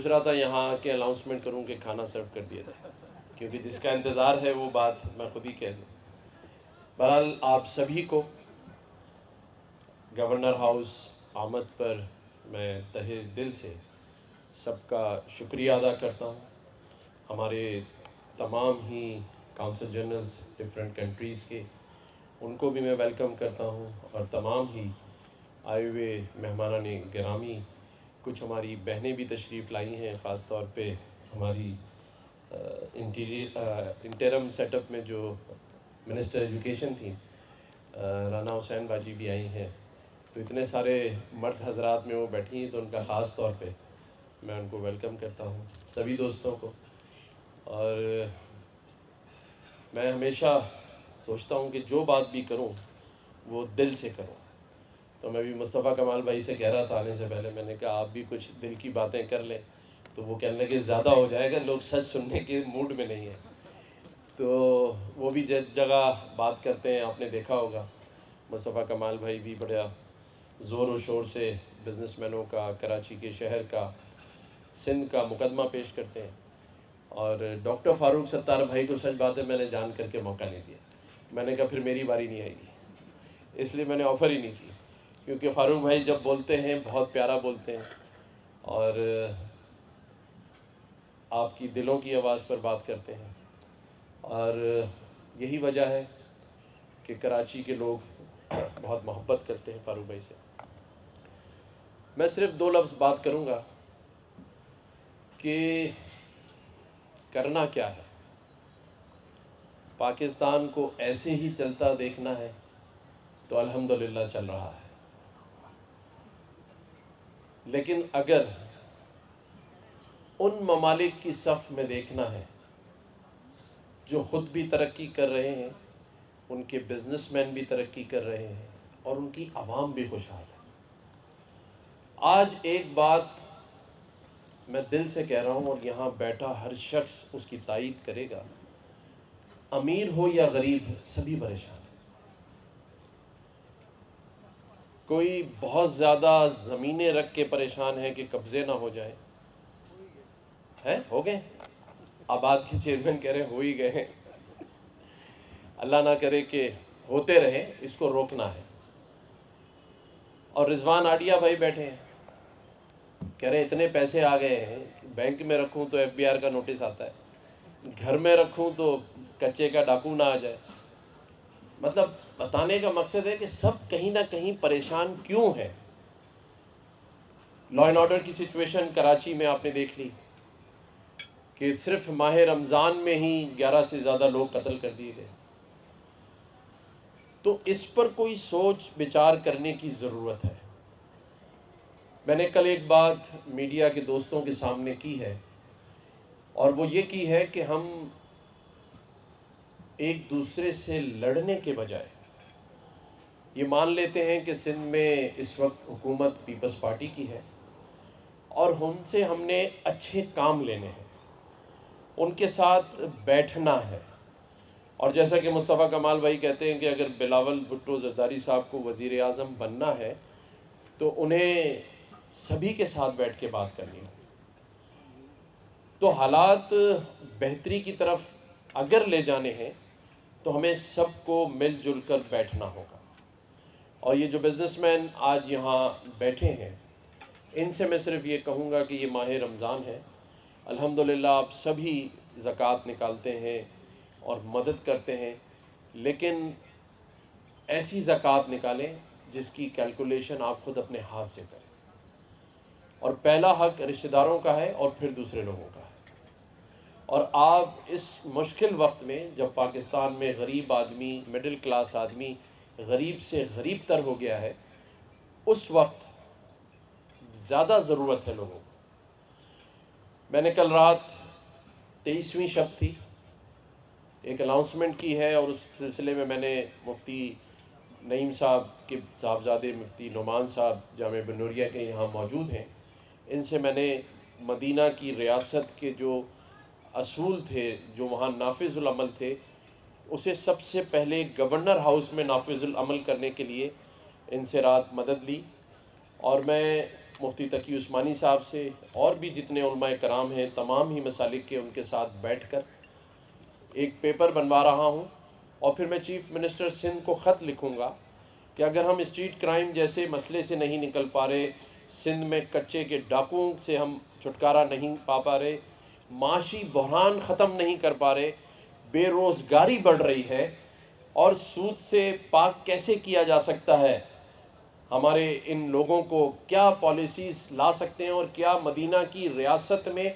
سوچ رہا تھا یہاں کے اناؤنسمنٹ کروں کہ کھانا سرو کر دیا جائے، کیونکہ جس کا انتظار ہے وہ بات میں خود ہی کہہ دوں۔ بہرحال آپ سبھی کو گورنر ہاؤس آمد پر میں تہہ دل سے سب کا شکریہ ادا کرتا ہوں۔ ہمارے تمام ہی کونسل جنرلز ڈفرینٹ کنٹریز کے، ان کو بھی میں ویلکم کرتا ہوں، اور تمام ہی آئے ہوئے مہمانان گرامی، کچھ ہماری بہنیں بھی تشریف لائی ہیں، خاص طور پہ ہماری انٹرم سیٹ اپ میں جو منسٹر ایجوکیشن تھیں رانا حسین باجی بھی آئی ہیں، تو اتنے سارے مرد حضرات میں وہ بیٹھی ہیں، تو ان کا خاص طور پہ میں ان کو ویلکم کرتا ہوں، سبھی دوستوں کو۔ اور میں ہمیشہ سوچتا ہوں کہ جو بات بھی کروں وہ دل سے کروں، تو میں بھی مصطفیٰ کمال بھائی سے کہہ رہا تھا آنے سے پہلے، میں نے کہا آپ بھی کچھ دل کی باتیں کر لیں، تو وہ کہنے لگے زیادہ ہو جائے گا، لوگ سچ سننے کے موڈ میں نہیں ہیں۔ تو وہ بھی جگہ بات کرتے ہیں، آپ نے دیکھا ہوگا مصطفیٰ کمال بھائی بھی بڑا زور و شور سے بزنس مینوں کا، کراچی کے شہر کا، سندھ کا مقدمہ پیش کرتے ہیں، اور ڈاکٹر فاروق ستار بھائی کو سچ بات ہے میں نے جان کر کے موقع نہیں دیا، میں نے کہا پھر میری باری نہیں آئے گی، اس لیے میں نے آفر ہی نہیں کی، کیونکہ فاروق بھائی جب بولتے ہیں بہت پیارا بولتے ہیں، اور آپ کی دلوں کی آواز پر بات کرتے ہیں، اور یہی وجہ ہے کہ کراچی کے لوگ بہت محبت کرتے ہیں فاروق بھائی سے۔ میں صرف 2 لفظ بات کروں گا کہ کرنا کیا ہے۔ پاکستان کو ایسے ہی چلتا دیکھنا ہے تو الحمدللہ چل رہا ہے، لیکن اگر ان ممالک کی صف میں دیکھنا ہے جو خود بھی ترقی کر رہے ہیں، ان کے بزنس مین بھی ترقی کر رہے ہیں، اور ان کی عوام بھی خوشحال ہے۔ آج ایک بات میں دل سے کہہ رہا ہوں، اور یہاں بیٹھا ہر شخص اس کی تائید کرے گا، امیر ہو یا غریب سبھی پریشان ہیں۔ کوئی بہت زیادہ زمینیں رکھ کے پریشان ہے کہ قبضے نہ ہو جائیں، ہو گئے، آباد کے چیئرمین کہہ رہے ہیں ہو ہی گئے ہیں، اللہ نہ کرے کہ ہوتے رہے، اس کو روکنا ہے۔ اور رضوان آڈیا بھائی بیٹھے ہیں، کہہ رہے ہیں اتنے پیسے آ گئے ہیں، بینک میں رکھوں تو ایف بی آر کا نوٹس آتا ہے، گھر میں رکھوں تو کچے کا ڈاکو نہ آ جائے۔ مطلب بتانے کا مقصد ہے کہ سب کہیں نہ کہیں پریشان کیوں ہیں۔ لا اینڈ آرڈر کی سچویشن کراچی میں آپ نے دیکھ لی کہ صرف ماہ رمضان میں ہی 11 سے زیادہ لوگ قتل کر دیے گئے۔ تو اس پر کوئی سوچ بچار کرنے کی ضرورت ہے۔ میں نے کل ایک بات میڈیا کے دوستوں کے سامنے کی ہے، اور وہ یہ کی ہے کہ ہم ایک دوسرے سے لڑنے کے بجائے یہ مان لیتے ہیں کہ سندھ میں اس وقت حکومت پیپلز پارٹی کی ہے، اور ان سے ہم نے اچھے کام لینے ہیں، ان کے ساتھ بیٹھنا ہے۔ اور جیسا کہ مصطفیٰ کمال بھائی کہتے ہیں کہ اگر بلاول بھٹو زرداری صاحب کو وزیر اعظم بننا ہے تو انہیں سبھی کے ساتھ بیٹھ کے بات کرنی ہے۔ تو حالات بہتری کی طرف اگر لے جانے ہیں تو ہمیں سب کو مل جل کر بیٹھنا ہوگا۔ اور یہ جو بزنس مین آج یہاں بیٹھے ہیں، ان سے میں صرف یہ کہوں گا کہ یہ ماہ رمضان ہے، الحمدللہ آپ سبھی زکوٰۃ نکالتے ہیں اور مدد کرتے ہیں، لیکن ایسی زکوٰۃ نکالیں جس کی کیلکولیشن آپ خود اپنے ہاتھ سے کریں، اور پہلا حق رشتہ داروں کا ہے اور پھر دوسرے لوگوں کا ہے۔ اور آپ اس مشکل وقت میں جب پاکستان میں غریب آدمی، مڈل کلاس آدمی غریب سے غریب تر ہو گیا ہے، اس وقت زیادہ ضرورت ہے لوگوں کو۔ میں نے کل رات 23ویں شب تھی، ایک اناؤنسمنٹ کی ہے، اور اس سلسلے میں نے مفتی نعیم صاحب کے صاحبزادے مفتی نعمان صاحب جامع بن نوریہ کے یہاں موجود ہیں، ان سے میں نے مدینہ کی ریاست کے جو اصول تھے، جو وہاں نافذ العمل تھے، اسے سب سے پہلے گورنر ہاؤس میں نافذ العمل کرنے کے لیے ان سے رات مدد لی، اور میں مفتی تقی عثمانی صاحب سے اور بھی جتنے علماء کرام ہیں تمام ہی مسالک کے ان کے ساتھ بیٹھ کر ایک پیپر بنوا رہا ہوں، اور پھر میں چیف منسٹر سندھ کو خط لکھوں گا کہ اگر ہم اسٹریٹ کرائم جیسے مسئلے سے نہیں نکل پا رہے، سندھ میں کچے کے ڈاکوؤں سے ہم چھٹکارا نہیں پا رہے، معاشی بحران ختم نہیں کر پا رہے، بے روزگاری بڑھ رہی ہے، اور سود سے پاک کیسے کیا جا سکتا ہے، ہمارے ان لوگوں کو کیا پالیسیز لا سکتے ہیں، اور کیا مدینہ کی ریاست میں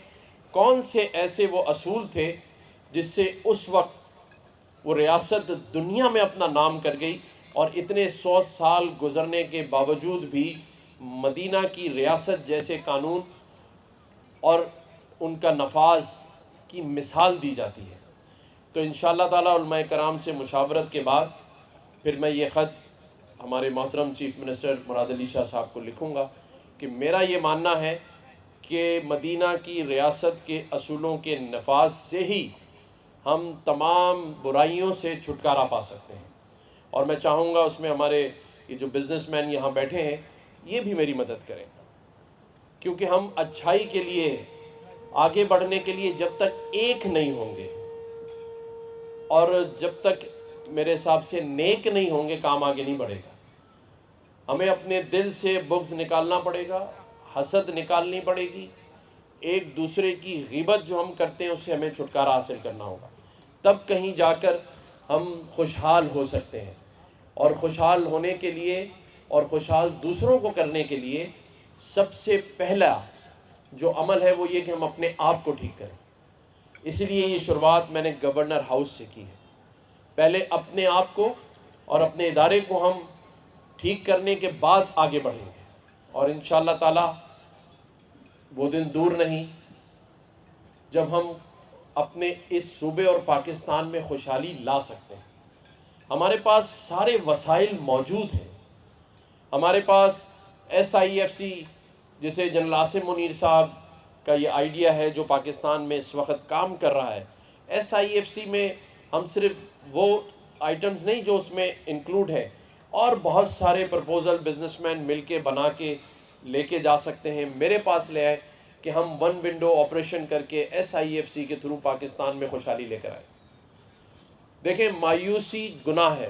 کون سے ایسے وہ اصول تھے جس سے اس وقت وہ ریاست دنیا میں اپنا نام کر گئی، اور اتنے 100 سال گزرنے کے باوجود بھی مدینہ کی ریاست جیسے قانون اور ان کا نفاذ کی مثال دی جاتی ہے۔ تو انشاءاللہ تعالیٰ علماء کرام سے مشاورت کے بعد پھر میں یہ خط ہمارے محترم چیف منسٹر مراد علی شاہ صاحب کو لکھوں گا کہ میرا یہ ماننا ہے کہ مدینہ کی ریاست کے اصولوں کے نفاذ سے ہی ہم تمام برائیوں سے چھٹکارا پا سکتے ہیں، اور میں چاہوں گا اس میں ہمارے یہ جو بزنس مین یہاں بیٹھے ہیں یہ بھی میری مدد کریں، کیونکہ ہم اچھائی کے لیے آگے بڑھنے کے لیے جب تک ایک نہیں ہوں گے اور جب تک میرے حساب سے نیک نہیں ہوں گے کام آگے نہیں بڑھے گا۔ ہمیں اپنے دل سے بغض نکالنا پڑے گا، حسد نکالنی پڑے گی، ایک دوسرے کی غیبت جو ہم کرتے ہیں اس سے ہمیں چھٹکارا حاصل کرنا ہوگا، تب کہیں جا کر ہم خوشحال ہو سکتے ہیں۔ اور خوشحال ہونے کے لیے اور خوشحال دوسروں کو کرنے کے لیے سب سے پہلا جو عمل ہے وہ یہ کہ ہم اپنے آپ کو ٹھیک کریں۔ اس لیے یہ شروعات میں نے گورنر ہاؤس سے کی ہے۔ پہلے اپنے آپ کو اور اپنے ادارے کو ہم ٹھیک کرنے کے بعد آگے بڑھیں گے، اور انشاءاللہ تعالی وہ دن دور نہیں جب ہم اپنے اس صوبے اور پاکستان میں خوشحالی لا سکتے ہیں۔ ہمارے پاس سارے وسائل موجود ہیں، ہمارے پاس SIFC جسے جنرل عاصم منیر صاحب کا یہ آئیڈیا ہے جو پاکستان میں اس وقت کام کر رہا ہے۔ SIFC میں ہم صرف وہ آئٹمز نہیں جو اس میں انکلوڈ ہے، اور بہت سارے پرپوزل بزنس مین مل کے بنا کے لے کے جا سکتے ہیں، میرے پاس لے آئے کہ ہم ون ونڈو آپریشن کر کے SIFC کے تھرو پاکستان میں خوشحالی لے کر آئے۔ دیکھیں مایوسی گناہ ہے،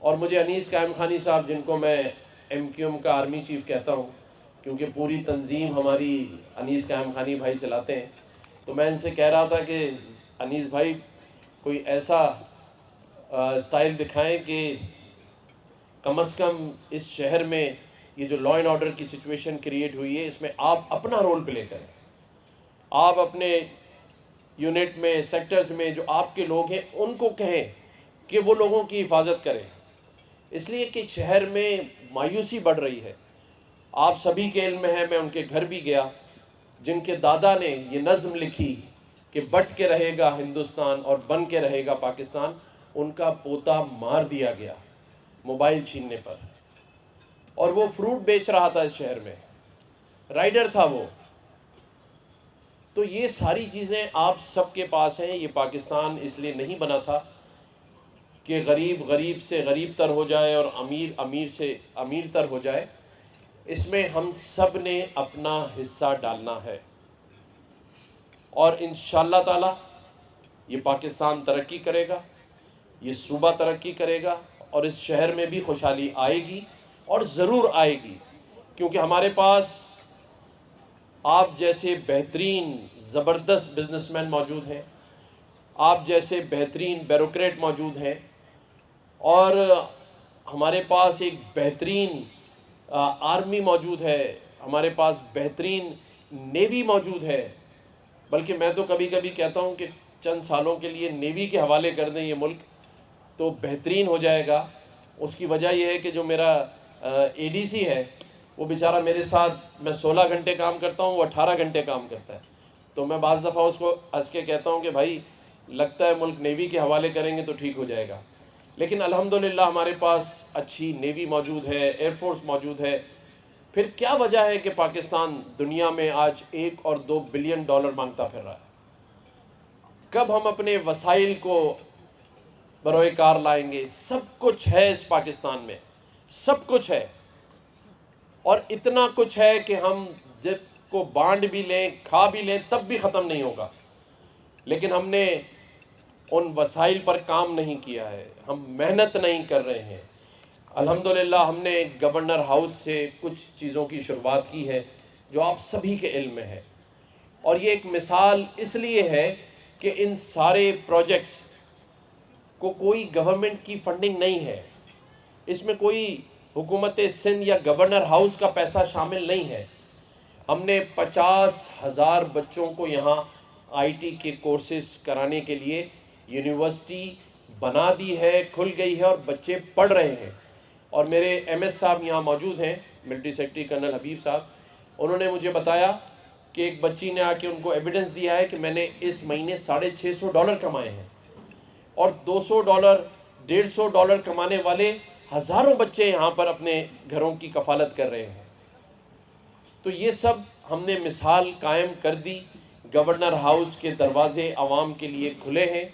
اور مجھے انیس قائم خانی صاحب جن کو میں MQM کا آرمی چیف کہتا ہوں کیونکہ پوری تنظیم ہماری انیس قائم خانی بھائی چلاتے ہیں، تو میں ان سے کہہ رہا تھا کہ انیس بھائی کوئی ایسا سٹائل دکھائیں کہ کم از کم اس شہر میں یہ جو لا اینڈ آرڈر کی سچویشن کریٹ ہوئی ہے اس میں آپ اپنا رول پلے کریں، آپ اپنے یونٹ میں سیکٹرز میں جو آپ کے لوگ ہیں ان کو کہیں کہ وہ لوگوں کی حفاظت کریں، اس لیے کہ شہر میں مایوسی بڑھ رہی ہے۔ آپ سبھی کے علم میں ہے، میں ان کے گھر بھی گیا جن کے دادا نے یہ نظم لکھی کہ بٹ کے رہے گا ہندوستان اور بن کے رہے گا پاکستان، ان کا پوتا مار دیا گیا موبائل چھیننے پر، اور وہ فروٹ بیچ رہا تھا اس شہر میں، رائڈر تھا وہ۔ تو یہ ساری چیزیں آپ سب کے پاس ہیں۔ یہ پاکستان اس لیے نہیں بنا تھا کہ غریب غریب سے غریب تر ہو جائے اور امیر امیر سے امیر تر ہو جائے، اس میں ہم سب نے اپنا حصہ ڈالنا ہے، اور انشاءاللہ تعالی یہ پاکستان ترقی کرے گا، یہ صوبہ ترقی کرے گا، اور اس شہر میں بھی خوشحالی آئے گی، اور ضرور آئے گی، کیونکہ ہمارے پاس آپ جیسے بہترین زبردست بزنس مین موجود ہیں، آپ جیسے بہترین بیوروکریٹ موجود ہیں، اور ہمارے پاس ایک بہترین آرمی موجود ہے، ہمارے پاس بہترین نیوی موجود ہے۔ بلکہ میں تو کبھی کبھی کہتا ہوں کہ چند سالوں کے لیے نیوی کے حوالے کر دیں یہ ملک تو بہترین ہو جائے گا۔ اس کی وجہ یہ ہے کہ جو میرا ADC ہے وہ بیچارہ میرے ساتھ، میں 16 گھنٹے کام کرتا ہوں، وہ 18 گھنٹے کام کرتا ہے، تو میں بعض دفعہ اس کو ہنس کے کہتا ہوں کہ بھائی لگتا ہے ملک نیوی کے حوالے کریں گے تو ٹھیک ہو جائے گا۔ لیکن الحمدللہ ہمارے پاس اچھی نیوی موجود ہے، ایئر فورس موجود ہے۔ پھر کیا وجہ ہے کہ پاکستان دنیا میں آج 1 اور 2 بلین ڈالر مانگتا پھر رہا ہے؟ کب ہم اپنے وسائل کو بروئے کار لائیں گے؟ سب کچھ ہے اس پاکستان میں، سب کچھ ہے، اور اتنا کچھ ہے کہ ہم جب کو بانٹ بھی لیں کھا بھی لیں تب بھی ختم نہیں ہوگا، لیکن ہم نے ان وسائل پر کام نہیں کیا ہے، ہم محنت نہیں کر رہے ہیں۔ الحمدللہ ہم نے گورنر ہاؤس سے کچھ چیزوں کی شروعات کی ہے جو آپ سبھی کے علم میں ہے، اور یہ ایک مثال اس لیے ہے کہ ان سارے پروجیکٹس کو کوئی گورنمنٹ کی فنڈنگ نہیں ہے، اس میں کوئی حکومت سندھ یا گورنر ہاؤس کا پیسہ شامل نہیں ہے۔ ہم نے 50,000 بچوں کو یہاں آئی ٹی کے کورسز کرانے کے لیے یونیورسٹی بنا دی ہے، کھل گئی ہے اور بچے پڑھ رہے ہیں۔ اور میرے ایم ایس صاحب یہاں موجود ہیں، ملٹری سیکرٹری کرنل حبیب صاحب، انہوں نے مجھے بتایا کہ ایک بچی نے آ کے ان کو ایویڈنس دیا ہے کہ میں نے اس مہینے $650 کمائے ہیں، اور $200 $150 کمانے والے ہزاروں بچے یہاں پر اپنے گھروں کی کفالت کر رہے ہیں۔ تو یہ سب ہم نے مثال قائم کر دی، گورنر ہاؤس کے دروازے عوام کے لیے کھلے ہیں۔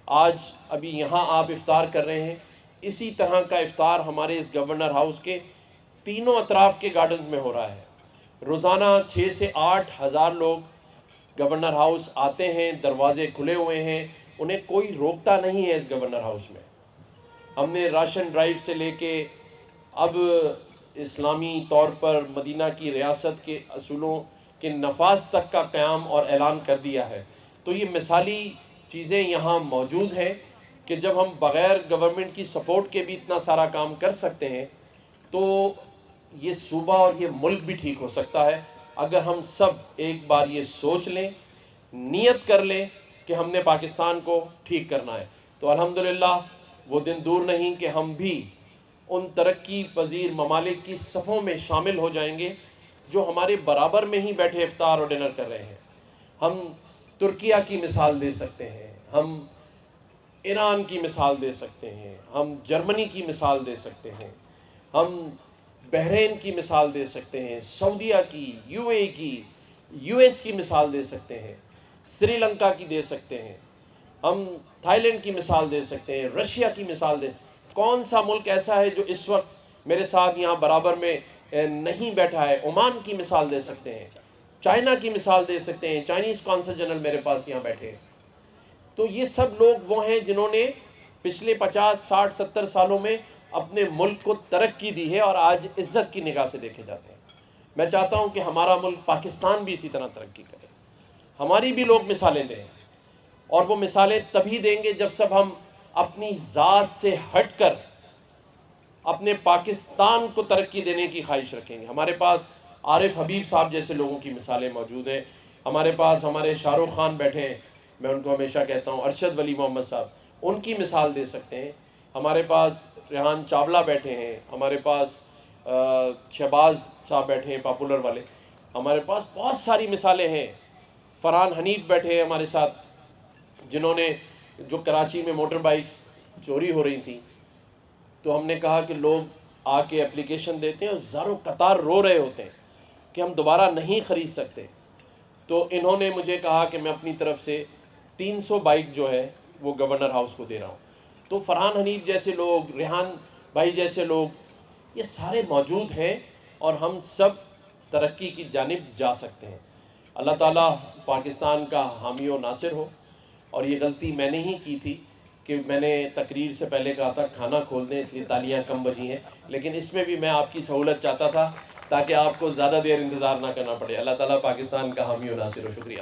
آج ابھی یہاں آپ افطار کر رہے ہیں، اسی طرح کا افطار ہمارے اس گورنر ہاؤس کے تینوں اطراف کے گارڈنز میں ہو رہا ہے۔ روزانہ 6 سے 8 ہزار لوگ گورنر ہاؤس آتے ہیں، دروازے کھلے ہوئے ہیں، انہیں کوئی روکتا نہیں ہے اس گورنر ہاؤس میں۔ ہم نے راشن ڈرائیو سے لے کے اب اسلامی طور پر مدینہ کی ریاست کے اصولوں کے نفاذ تک کا قیام اور اعلان کر دیا ہے۔ تو یہ مثالی چیزیں یہاں موجود ہیں کہ جب ہم بغیر گورنمنٹ کی سپورٹ کے بھی اتنا سارا کام کر سکتے ہیں تو یہ صوبہ اور یہ ملک بھی ٹھیک ہو سکتا ہے، اگر ہم سب ایک بار یہ سوچ لیں، نیت کر لیں کہ ہم نے پاکستان کو ٹھیک کرنا ہے۔ تو الحمدللہ وہ دن دور نہیں کہ ہم بھی ان ترقی پذیر ممالک کی صفوں میں شامل ہو جائیں گے جو ہمارے برابر میں ہی بیٹھے افطار اور ڈنر کر رہے ہیں۔ ہم ترکیہ کی مثال دے سکتے ہیں، ہم ایران کی مثال دے سکتے ہیں، ہم جرمنی کی مثال دے سکتے ہیں، ہم بحرین کی مثال دے سکتے ہیں، سعودیہ کی، یو اے کی، یو ایس کی مثال دے سکتے ہیں، سری لنکا کی دے سکتے ہیں، ہم تھائی لینڈ کی مثال دے سکتے ہیں، رشیا کی مثال دے۔ کون سا ملک ایسا ہے جو اس وقت میرے ساتھ یہاں برابر میں نہیں بیٹھا ہے؟ عمان کی مثال دے سکتے ہیں، چائنا کی مثال دے سکتے ہیں، چائنیز قونصل جنرل میرے پاس یہاں بیٹھے ہیں۔ تو یہ سب لوگ وہ ہیں جنہوں نے پچھلے 50 60 70 سالوں میں اپنے ملک کو ترقی دی ہے اور آج عزت کی نگاہ سے دیکھے جاتے ہیں۔ میں چاہتا ہوں کہ ہمارا ملک پاکستان بھی اسی طرح ترقی کرے، ہماری بھی لوگ مثالیں دیں، اور وہ مثالیں تبھی دیں گے جب سب ہم اپنی ذات سے ہٹ کر اپنے پاکستان کو ترقی دینے کی خواہش رکھیں گے۔ ہمارے پاس عارف حبیب صاحب جیسے لوگوں کی مثالیں موجود ہیں، ہمارے پاس ہمارے شاہ رخ خان بیٹھے ہیں، میں ان کو ہمیشہ کہتا ہوں، ارشد ولی محمد صاحب، ان کی مثال دے سکتے ہیں۔ ہمارے پاس ریحان چاولہ بیٹھے ہیں، ہمارے پاس شہباز صاحب بیٹھے ہیں پاپولر والے، ہمارے پاس بہت ساری مثالیں ہیں۔ فرحان حنیف بیٹھے ہیں ہمارے ساتھ، جنہوں نے جو کراچی میں موٹر بائکس چوری ہو رہی تھیں تو ہم نے کہا کہ لوگ آ کے اپلیکیشن دیتے ہیں اور زاروں قطار رو رہے ہوتے ہیں کہ ہم دوبارہ نہیں خرید سکتے، تو انہوں نے مجھے کہا کہ میں اپنی طرف سے 300 بائک جو ہے وہ گورنر ہاؤس کو دے رہا ہوں۔ تو فرحان حنیف جیسے لوگ، ریحان بھائی جیسے لوگ، یہ سارے موجود ہیں اور ہم سب ترقی کی جانب جا سکتے ہیں۔ اللہ تعالیٰ پاکستان کا حامی و ناصر ہو۔ اور یہ غلطی میں نے ہی کی تھی کہ میں نے تقریر سے پہلے کہا تھا کھانا کھول دیں، اس لیے تالیاں کم بجی ہیں، لیکن اس میں بھی میں آپ کی سہولت چاہتا تھا تاکہ آپ کو زیادہ دیر انتظار نہ کرنا پڑے۔ اللہ تعالیٰ پاکستان کا حامی و ناصر ہو۔ شکریہ۔